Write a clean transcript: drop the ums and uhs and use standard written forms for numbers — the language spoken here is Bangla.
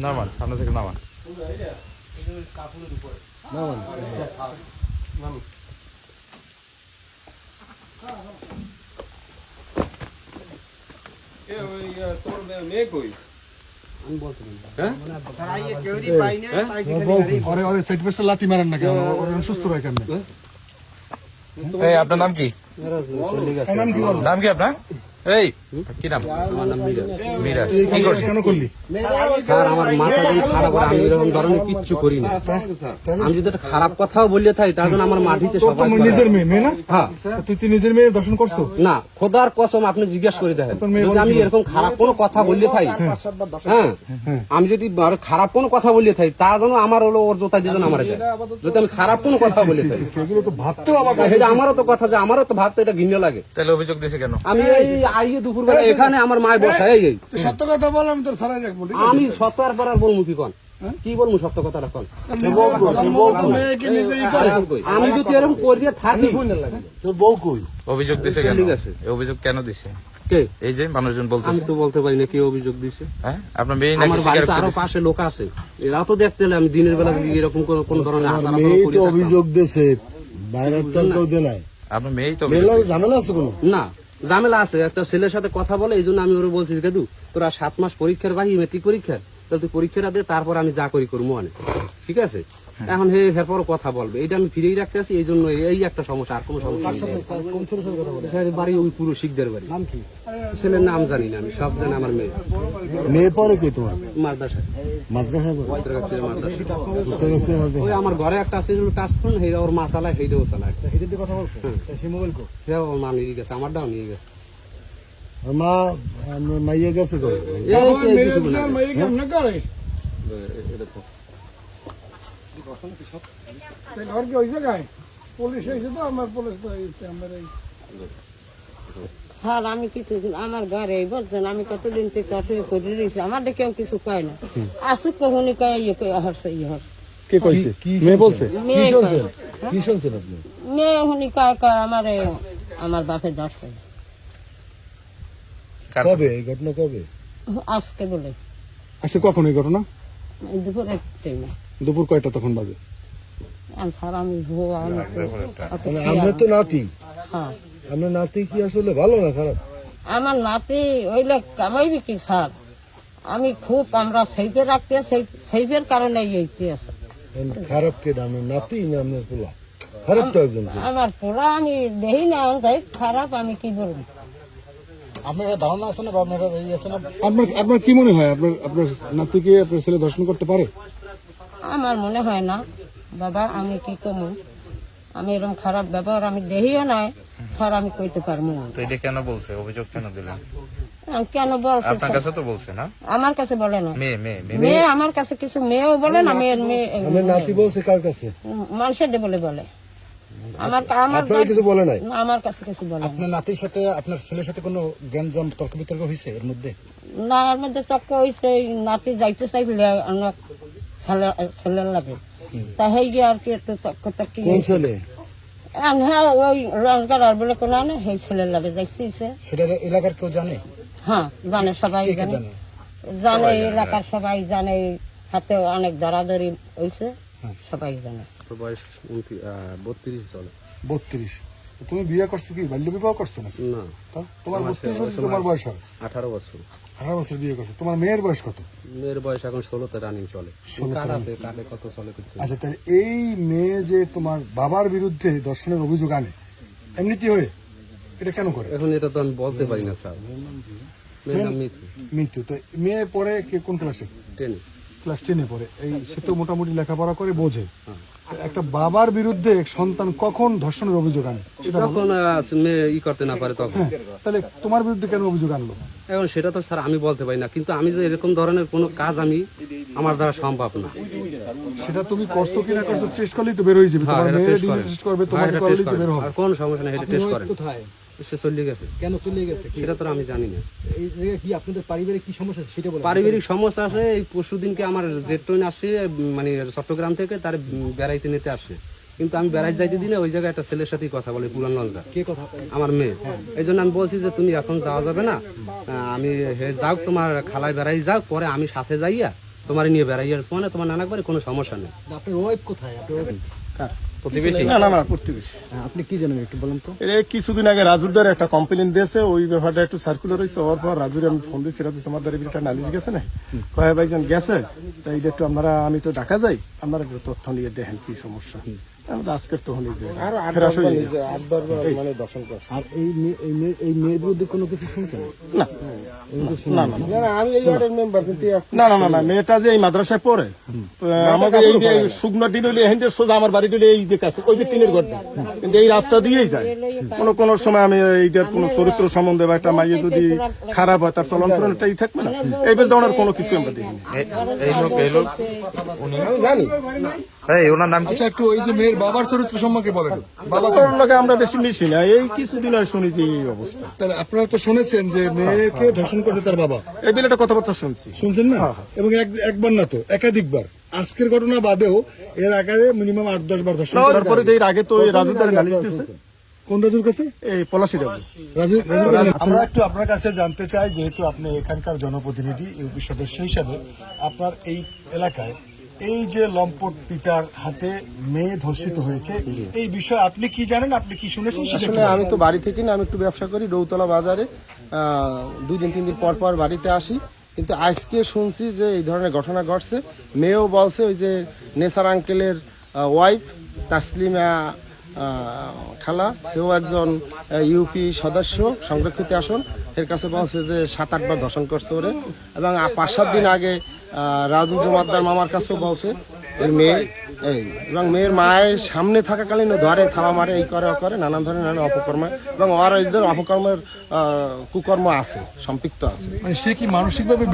নামান, সামনে থেকে নামান। কাপড়ের উপরে তোর মেয়ে কই? আমি বলতে লাথি মারেন না কেন? সুস্থ হয় কেন? আপনার নাম কি? নাম কি আপনার? এই কি নাম? আমার নাম মিরাজ। কি করছিস? কেন করলি? স্যার আমার মাথা দিয়ে খারাপ আর আমি এরকম ধরনের কিচ্ছু করি না। আমি যদি একটা খারাপ কথাও বললে থাকি তার জন্য আমার মাটিতে সবাই নিজের মেয়ে মেয়ে না? হ্যাঁ তুই নিজের মেয়ে দর্শন করছো না, খোদার কসম আপনি জিজ্ঞাসা করে দেখেন, যদি আমি এরকম খারাপ কোনো কথা বললে থাকি, হ্যাঁ আমি যদি খারাপ কোনো কথা বললে থাকি তার জন্য আমার হলো ওর জোতা দিয়ে আমার যায়। যদি আমি খারাপ কোনো কথা বললে থাকি সেগুলো তো ভাবতেও আমারও তো কথা যে আমারও তো ভাবতে এটা ঘৃণা লাগে। তাহলে অভিযোগ দিয়েছে কেন? আমি এই আইয়ে দুপুরবেলা এখানে আমার মায় বসায় এই সত্য কথা বল, আমি তোর সারাই রাখবো। আমি সত্য আর পর আর বলবো কি কন? কি বলবো সত্য কথা এখন? আমি যদি এরকম করিয়ে থাকি তোর বউ কই? অভিযোগ দিছে কেন? ঠিক আছে, অভিযোগ কেন দিছে? কে? এই যে মানুষজন আমি বলতেছে। তো বলতে পারি না কে অভিযোগ দিছে। হ্যাঁ, আপনার মেয়ে নাকি আমার স্বীকার বাড়িতে আরো করেছে? পাশে লোক আছে, এরাও তো দেখতে এলে আমি দিনের বেলা যদি এরকম কোন ধরনের আচার আচরণ করি থাকতাম। অভিযোগ দিয়েছে বাইরের কেউ জানায়? আপনার মেয়েই তো ঝামেলা আছে কোনো? না, ঝামেলা আছে। একটা ছেলের সাথে কথা বলে, এই জন্য আমি ওরা বলছি কেদু তোরা 7 মাস পরীক্ষার বাকি মেট্রিক পরীক্ষার, তাহলে তুই পরীক্ষাটা দে, তারপর আমি যা করি করবো অনেক। ঠিক আছে, এখন এরপর কথা বলবে, এটা আমি ফিরেই রাখতে আছি। এই জন্য এই একটা সমস্যা, আর কোনো সমস্যা নেই। বাড়ি ওই পুরো শিখদের বাড়ি। নাম কি? ছেলের নাম জানি না আমি, সব জানি আমার মেয়ে। মেয়ে পরে কি তোমার? মাদ্রাসা মাদ্রাসা ওই আমার ঘরে একটা আছে কাজ করুন, সেইটা ওর মা চালায়, সেইটাও চালায়। কথা বলছো? সেই মোবাইল কো? সেটাও ওর মা নিয়ে গেছে, আমারটাও নিয়ে গেছে। মা মাইয়া গেছে কই? স্যার আমি কিছু আমার ঘরে বলছেন, আমি কতদিন থেকে অসুখ করে রয়েছি, আমার কেউ কিছু কয় না। আসুক কখনই কয় হচ্ছে কে কইছে? মেয়ে বলছে? মেয়ে কি শুনছেন আপনি? মেয়ে হুনি কয় কয় আমার বাপের দর্শে কবে এই ঘটনা? কবে? আজকে বলে আচ্ছা, কখন এই ঘটনা? দুপুরে টাইমে। দুপুর কয়টা তখন বাজে? স্যার আমি আমরা তো নাতি, হ্যাঁ আমরা নাতি কি আসলে ভালো না খারাপ? আমার নাতি ওইলে কামাইবি কি স্যার, আমি খুব আমরা সেইপে রাখতে সেইপের কারণে এইতে আছে। খারাপ কে? আমার নাতি না আপনার পোলা? খারাপ তো একজন। আমার পোলা আমি দেখি না, তাই খারাপ আমি কি বলবো। আপনার ধারণা আছে না বা আপনার আছে না? আপনার কি মনে হয় আপনার নাতিকে আপনার ছেলে দর্শন করতে পারে? আমার মনে হয় না বাবা, আমি কি কমু, আমি এরকম খারাপ ব্যবহার আমি দেখিও নাই স্যার, আমি কইতে পারবো না। তো এটা কেন বলছে? অভিযোগ কেন দিলেন? কেন বলছে? আপনার কাছে তো বলছে না? আমার কাছে বলে না। মেয়ে আমার কাছে কিছু মেয়েও বলে না। মেয়ের মেয়ে নাতি বলছে কার কাছে? মানুষের বলে আমার কিছু বলে নাই? আমার কাছে কিছু বলে না। আপনার নাতির সাথে আপনার ছেলের সাথে কোনো গ্যাঞ্জাম তর্ক বিতর্ক হয়েছে এর মধ্যে? না, এর মধ্যে তর্ক হয়েছে, নাতি যাইতে চাই বলে অনেক ছেলের লাগে, তা হেই যে আর কি একটু তর্ক টর্কি। কোন ছেলে? হ্যাঁ ওই রোজগার আর বলে কোনো না, সেই ছেলের লাগে যাইছে। সেটা এলাকার কেউ জানে? হ্যাঁ জানে, সবাই জানে, এলাকার সবাই জানে, হাতে অনেক ধরাধরি হয়েছে, সবাই জানে। বয়স 32 চলে। 32? তুমি বিয়ে করছো কি বাল্য বিবাহ করছো না? না, তোমার 32 বছর তোমার বয়স হয়? 18 বছর। 18 বছর বিয়ে করছো। তোমার মেয়ের বয়স কত? মেয়ের বয়স এখন 16তে রানিং চলে। কাটে কত চলে? আচ্ছা, তাহলে এই মেয়ে যে তোমার বাবার বিরুদ্ধে দর্শনের অভিযোগ আনে এমনিতে হয়ে, এটা কেন করে? এখন এটা তো আমি বলতে পারি না স্যার। মেয়ের নাম মৃত্যু। তো মেয়ে পড়ে কোন ক্লাসে? 10। ক্লাস 10-এ পড়ে। সে তো মোটামুটি লেখাপড়া করে, বোঝে। একটা বাবার বিরুদ্ধে সন্তান কখন ধর্ষণের অভিযোগ আনে? যখন মেয়ে করতে না পারে তখন। তাহলে তোমার বিরুদ্ধে কেন অভিযোগ আনলো? এখন সেটা তো স্যার আমি বলতে পারি না, কিন্তু আমি যে এরকম ধরনের কোনো কাজ আমার দ্বারা সম্ভব না। সেটা তুমি করছো কিনা করছো টেস্ট করলেই তো বের হয়ে যাবে। তোমার মেয়ে টেস্ট করবে, তোমার করলেই তো বের হবে। আর কোন সমস্যা নেই, এটা টেস্ট করেন। কোথায় সে চলে গেছে? কেন চলে গেছে সেটা তো আমি জানি না। এই জায়গায় কি আপনাদের পারিবারিক কি সমস্যা আছে সেটা বলো। পারিবারিক সমস্যা আছে। এই পরশুদিনকে আমার জেট ট্রেন আসছে, মানে চট্টগ্রাম থেকে তার বেড়াইতে নিতে আসে। কিন্তু আমি বেড়াই যাইতে দিনে ওই জায়গায় একটা ছেলের সাথেই কথা বলে পুরান লঞ্চটা কে কথা আমার মেয়ে। এই জন্য আমি বলছি যে তুমি এখন যাওয়া যাবে না, আমি যাও তোমার খালায় বেড়াই যাও, পরে আমি সাথে যাইয়া তোমার নিয়ে বেড়াইয়ার ফোনে তোমার নানাকবারে কোনো সমস্যা নেই। আপনার ওয়াইফ কোথায়? কার প্রতিবেশী? না প্রতিবেশী। আপনি কি জানেন একটু বলেন তো? এর কিছুদিন আগে রাজুরদার একটা কমপ্লেন দিয়েছে, ওই ব্যাপারটা একটু সার্কুলার হয়েছে। হওয়ার পর রাজুর আমি ফোন দিয়েছি, রাজু তোমার দ্বারা একটা নালিশ গেছে না, কয় ভাইজান গেছে, তাই এটা একটু আপনারা, আমি তো ঢাকা যাই, আপনারা একটু তথ্য নিয়ে দেখেন কি সমস্যা। আমরা আজকের তো হলি আর এই মেয়ের বিরুদ্ধে কোনো কিছু শুনছেন? না, মেয়েটা যে এই মাদ্রাসায় পড়ে, আমাদের এই যে শুকনো দিন হইলে এখান থেকে সোজা আমার বাড়ি দিলে এই যে কাছে ওই যে টিনের ঘরটা, কিন্তু এই রাস্তা দিয়েই যায়। কোনো সময় আমি এইটার কোনো চরিত্র সম্বন্ধে বা একটা মাইয়ে যদি খারাপ হয় তার চলন ফলনটাই থাকবে না, এই ধরনের কোনো কিছু আমরা দেখিনি। এই লোক জানি। এই ওনার নাম কি? আচ্ছা, একটু ওই যে মেয়ের বাবার চরিত্র সম্পর্কে বলেন। বাবার লোকে আমরা বেশি মিশি না, এই কিছুদিন আগে শুনেছি এই অবস্থা। তাহলে আপনারা তো শুনেছেন যে মেয়েকে ধর্ষণ করছে তার বাবা, এই বিলেটা কথাবার্তা শুনছি। শুনছেন না? এবং একবার না তো একাধিকবার, আজকের ঘটনা বাদেও এর আগে মিনিমাম 8-10 বার ধর্ষণ করার তারপরে এর আগে তো এই রাজুদারে নালিশ দিতেছে। কোন রাজুর কাছে? এই পলাশি আমরা একটু আপনার কাছে জানতে চাই, যেহেতু আপনি এখানকার জনপ্রতিনিধি, ইউপি সদস্য হিসাবে, আপনার এই এলাকায় এই যে লম্পট পিতার হাতে মেয়ে ধর্ষিত হয়েছে, এই বিষয়ে আপনি কি জানেন, আপনি কি শুনেছেন? আসলে আমি তো বাড়ি থেকে না, আমি একটু ব্যবসা করি রৌতলা বাজারে, 2 দিন 3 দিন পর পর বাড়িতে আসি, কিন্তু আজকে শুনছি যে এই ধরনের ঘটনা ঘটছে। মেয়েও বলছে, ওই যে নেসার আঙ্কেলের ওয়াইফ তাসলিমা খালা, কেউ একজন ইউপি সদস্য সংরক্ষিত আসন, এর কাছে বলছে যে 7-8 বার ধর্ষণ করছে ওরে। এবং 5-7 দিন আগে রাজু জমাদ্দার মামার কাছেও বলছে ওই মেয়ে এই, এবং মেয়ের মায়ের সামনে থাকাকালীন ধরে থামা মারে, এই করে ও করে, নানান ধরনের নানান অপকর্ম, এবং ওর এদের অপকর্মের কুকর্ম আছে, সম্পৃক্ত আছে। মানে সে কি মানসিকভাবে